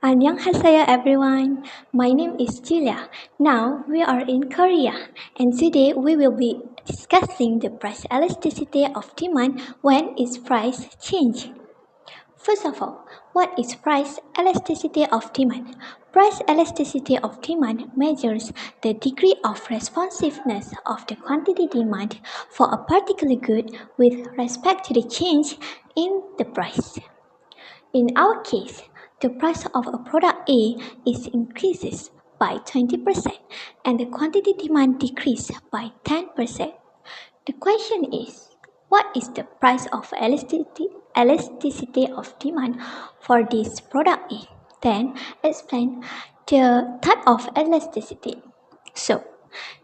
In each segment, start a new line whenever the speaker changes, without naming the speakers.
Annyeonghaseyo everyone. My name is Julia. Now we are in Korea and today we will be discussing the price elasticity of demand when its price change. First of all, what is price elasticity of demand? Price elasticity of demand measures the degree of responsiveness of the quantity demand for a particular good with respect to the change in the price. In our case, the price of a product A is increases by 20% and the quantity demand decreases by 10%. The question is, what is the price of elasticity of demand for this product A? Then explain the type of elasticity. So,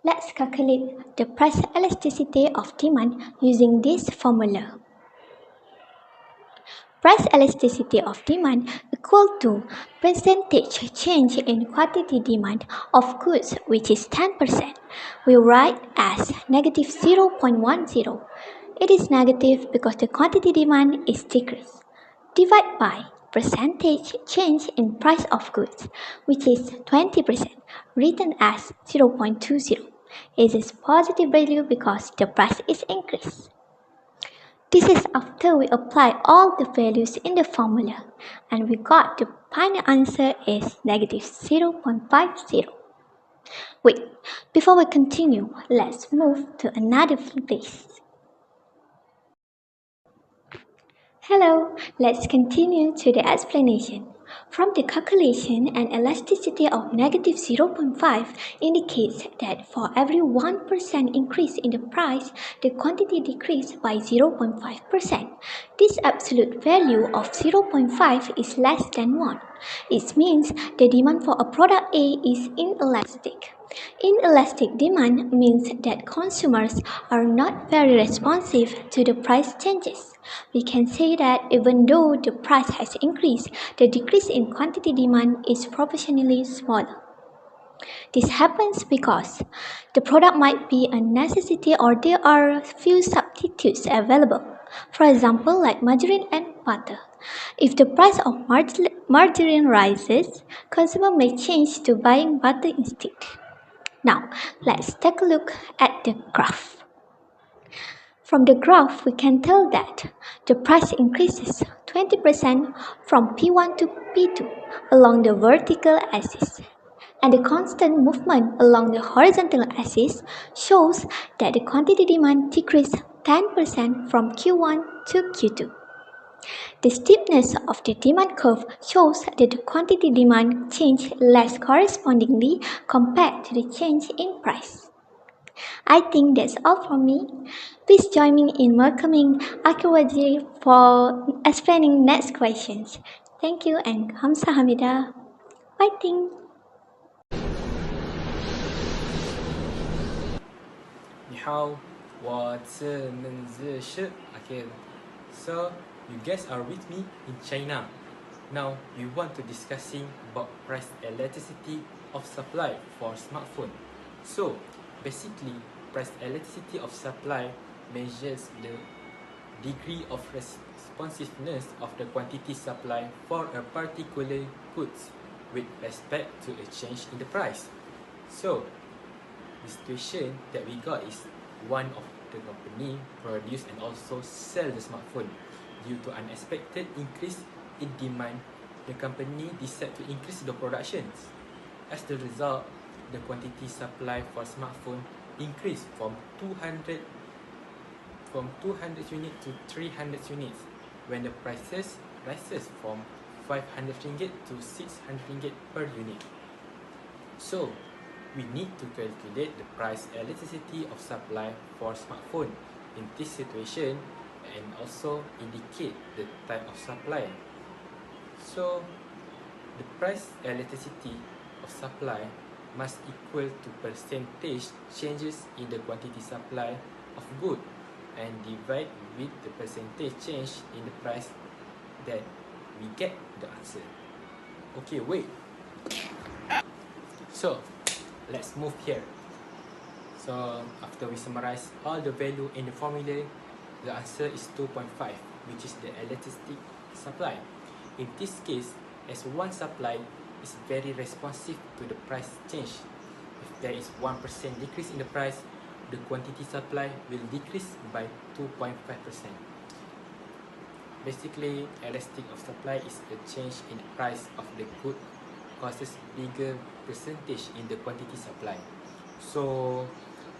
let's calculate the price elasticity of demand using this formula. Price elasticity of demand equal to percentage change in quantity demand of goods, which is 10%. We write as negative 0.10. It is negative because the quantity demand is decreased. Divide by percentage change in price of goods, which is 20%, written as 0.20. It is positive value because the price is increased. This is after we apply all the values in the formula and we got the final answer is negative 0.50. Wait, before we continue, let's move to another place. Hello, let's continue to the explanation. From the calculation, an elasticity of negative 0.5 indicates that for every 1% increase in the price, the quantity decreased by 0.5%. This absolute value of 0.5 is less than 1. It means the demand for a product A is inelastic. Inelastic demand means that consumers are not very responsive to the price changes. We can say that even though the price has increased, the decrease in quantity demand is proportionally smaller. This happens because the product might be a necessity or there are few substitutes available. For example, like margarine and butter. If the price of margarine rises, consumer may change to buying butter instead. Now, let's take a look at the graph. From the graph, we can tell that the price increases 20% from P1 to P2 along the vertical axis, and the constant movement along the horizontal axis shows that the quantity demand decreased 10% from Q1 to Q2. The steepness of the demand curve shows that the quantity demand changed less correspondingly compared to the change in price. I think that's all from me. Please join me in welcoming Akiwajiri for explaining next questions. Thank you and Kamsahamnida. Fighting!
你好，我是门子是 Okay, so you guys are with me in China. Now we want to discussing about price elasticity of supply for smartphone. So basically, price elasticity of supply measures the degree of responsiveness of the quantity supply for a particular goods with respect to a change in the price. So the situation that we got is one of the company produce and also sell the smartphone. Due to unexpected increase in demand, the company decide to increase the productions. As the result, the quantity supply for smartphone increased from 200 units to 300 units when the prices rises from 500 ringgit to 600 ringgit per unit. So we need to calculate the price elasticity of supply for smartphone in this situation and also indicate the type of supply. So the price elasticity of supply must equal to percentage changes in the quantity supply of good and divide with the percentage change in the price, that we get the answer. Okay, wait. So let's move here. So after we summarize all the value in the formula, the answer is 2.5, which is the elastic supply. In this case, as one supply is very responsive to the price change. If there is 1% decrease in the price, the quantity supply will decrease by 2.5%. Basically, elastic of supply is a change in the price of the good causes bigger percentage in the quantity supply. So,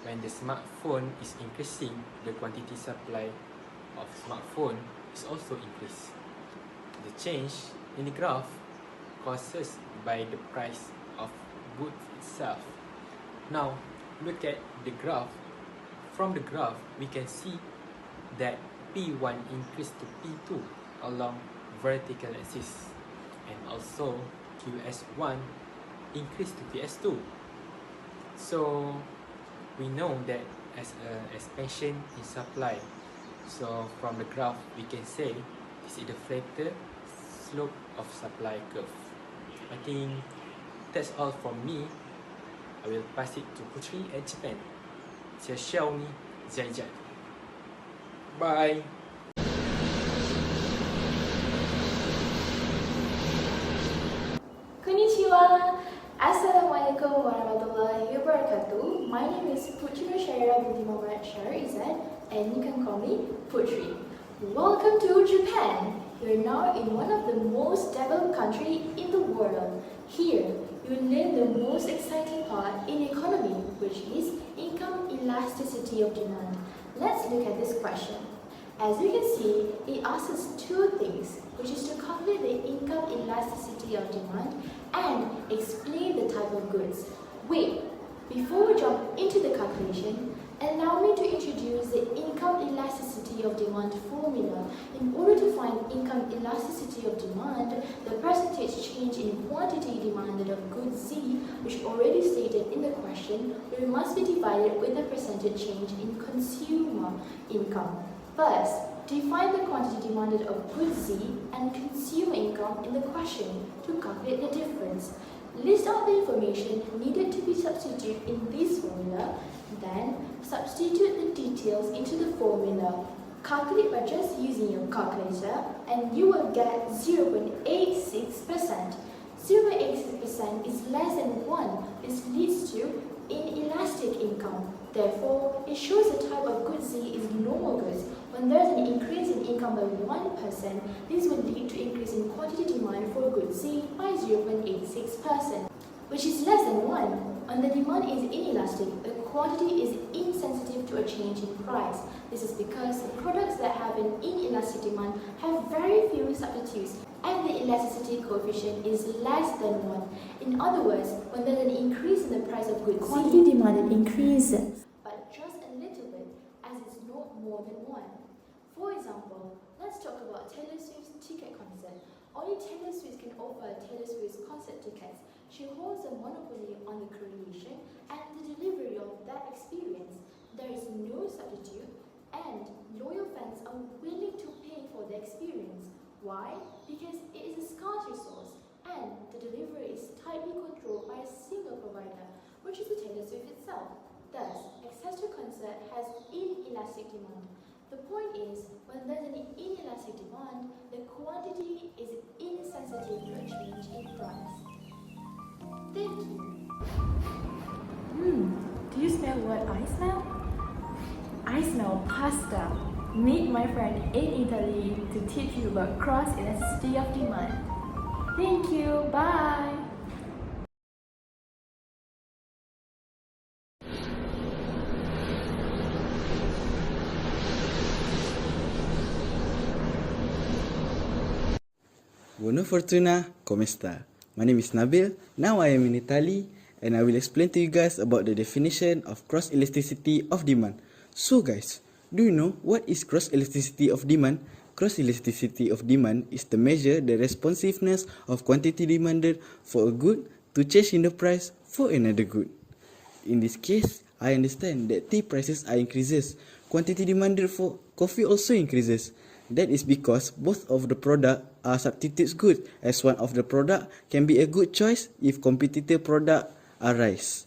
when the smartphone is increasing, the quantity supply of smartphone is also increased. The change in the graph causes by the price of goods itself. Now, look at the graph. From the graph, we can see that P1 increased to P2 along vertical axis, and also QS1 increased to QS2. So we know that as an expansion in supply. So from the graph, we can say this is the flatter slope of supply curve. I think that's all from me. I will pass it to Putri at Japan. 谢谢你，再见。Bye.
Konnichiwa. Assalamualaikum warahmatullahi wabarakatuh. My name is Putri Shaira binti Muhammad Sharizad, and you can call me Putri. Welcome to Japan. You're now in one of the most developed countries in the world. Here, you learn the most exciting part in economy, which is income elasticity of demand. Let's look at this question. As you can see, it asks us two things, which is to calculate the income elasticity of demand and explain the type of goods. Wait, before we jump into the calculation, allow me to introduce the income elasticity of demand formula. In order to find income elasticity of demand, the percentage change in quantity demanded of goods Z, which already stated in the question, must be divided with the percentage change in consumer income. First, define the quantity demanded of goods Z and consumer income in the question to calculate the difference. List out the information needed to be substituted in this formula, then substitute the details into the formula. Calculate by just using your calculator and you will get 0.86%. 0.86% is less than 1. This leads to inelastic income. Therefore, it shows the type of goods Z is normal goods. When there is an increase in income by 1%, this will lead to increase in quantity demand for goods Z by 0.86%, which is less than 1. When the demand is inelastic, the quantity is insensitive to a change in price. This is because the products that have an inelastic demand have very few substitutes, and the elasticity coefficient is less than 1. In other words, when there is an increase in the price of goods, quantity demanded increases, but just a little bit, as it's not more than 1. For example, let's talk about Taylor Swift's ticket concert. Only Taylor Swift can offer Taylor Swift's concert tickets. She holds a monopoly on the creation and the delivery of that experience. There is no substitute, and loyal fans are willing to pay for the experience. Why? Because it is a scarce resource, and the delivery is tightly controlled by a single provider, which is the Taylor Swift itself. Thus, access to concert has inelastic demand. The point is, when there is an inelastic demand, the quantity is insensitive to a change in price. Thank you.
Do you smell what I smell? I smell pasta. Meet my friend in Italy to teach you about cross-elasticity of demand. Thank you. Bye.
Buona fortuna, come sta? My name is Nabil. Now I am in Italy and I will explain to you guys about the definition of cross-elasticity of demand. So guys, do you know what is cross-elasticity of demand? Cross-elasticity of demand is to measure the responsiveness of quantity demanded for a good to change in the price for another good. In this case, I understand that tea prices are increases. Quantity demanded for coffee also increases. That is because both of the product are substitute goods, as one of the product can be a good choice if competitor product arise.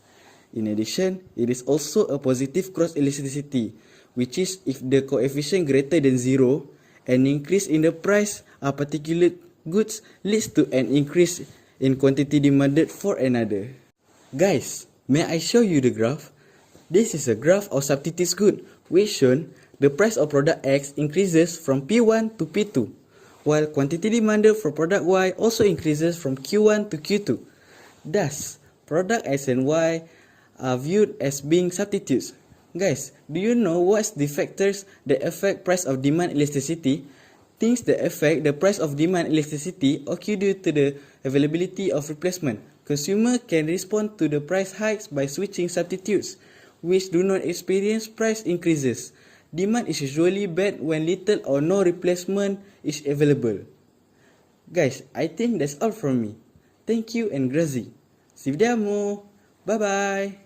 In addition, it is also a positive cross-elasticity, which is if the coefficient greater than 0, an increase in the price are particular goods leads to an increase in quantity demanded for another. Guys, may I show you the graph? This is a graph of substitutes good, which shown the price of product X increases from P1 to P2, while quantity demanded for product Y also increases from Q1 to Q2. Thus, product X and Y are viewed as being substitutes. Guys, do you know what's the factors that affect price of demand elasticity? Things that affect the price of demand elasticity occur due to the availability of replacement. Consumer can respond to the price hikes by switching substitutes, which do not experience price increases. Demand is usually bad when little or no replacement is available. Guys, I think that's all from me. Thank you and grazie. Si vediamo. Bye bye.